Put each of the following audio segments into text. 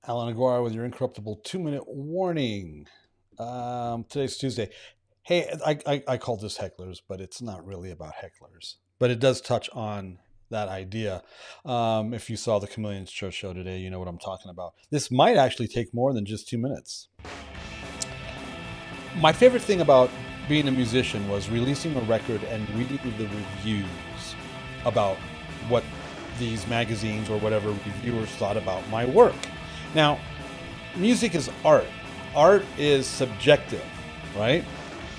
Allan Aguirre with your Incorruptible 2-minute warning. Today's Tuesday. Hey, I called this Hecklers, but it's not really about Hecklers. But it does touch on that idea. If you saw the Chameleon's Church show today, you know what I'm talking about. This might actually take more than just 2 minutes. My favorite thing about being a musician was releasing a record and reading the reviews about what these magazines or whatever reviewers thought about my work. Now, music is art. Art is subjective, right?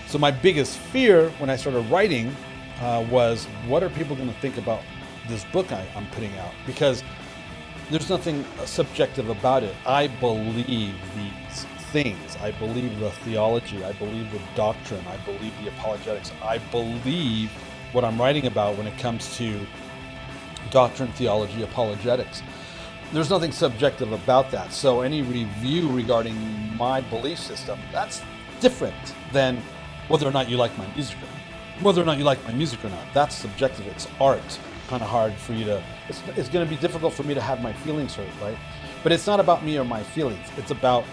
So my biggest fear when I started writing was, what are people going to think about this book I'm putting out? Because there's nothing subjective about it. I believe these things. I believe the theology. I believe the doctrine. I believe the apologetics. I believe what I'm writing about when it comes to doctrine, theology, apologetics. There's nothing subjective about that. So any review regarding my belief system, that's different than whether or not you like my music or not. Whether or not you like my music or not, that's subjective. It's art. Kind of hard for you to, it's going to be difficult for me to have my feelings hurt, right? But it's not about me or my feelings. It's about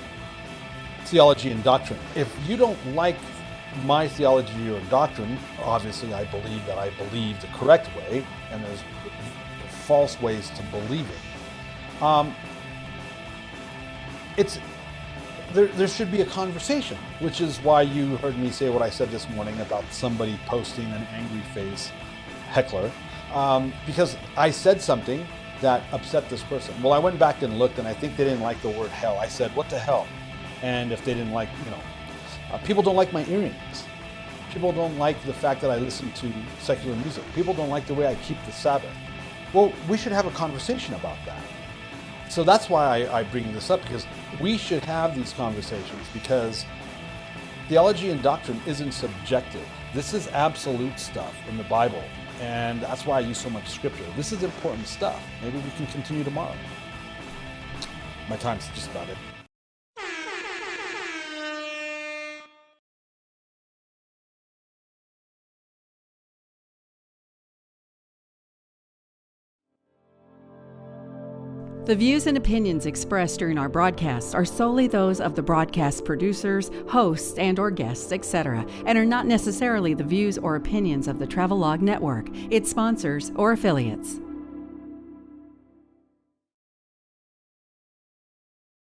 theology and doctrine. If you don't like my theology or doctrine, obviously I believe that I believe the correct way, and there's false ways to believe it. There should be a conversation, which is why you heard me say what I said this morning about somebody posting an angry face heckler, because I said something that upset this person. Well, I went back and looked, and I think they didn't like the word hell. I said, what the hell? And if they didn't like, people don't like my earrings. People don't like the fact that I listen to secular music. People don't like the way I keep the Sabbath. Well, we should have a conversation about that. So that's why I bring this up, because we should have these conversations, because theology and doctrine isn't subjective. This is absolute stuff in the Bible, and that's why I use so much scripture. This is important stuff. Maybe we can continue tomorrow. My time's just about it. The views and opinions expressed during our broadcasts are solely those of the broadcast producers, hosts, and/or guests, etc., and are not necessarily the views or opinions of the Travelog Network, its sponsors, or affiliates.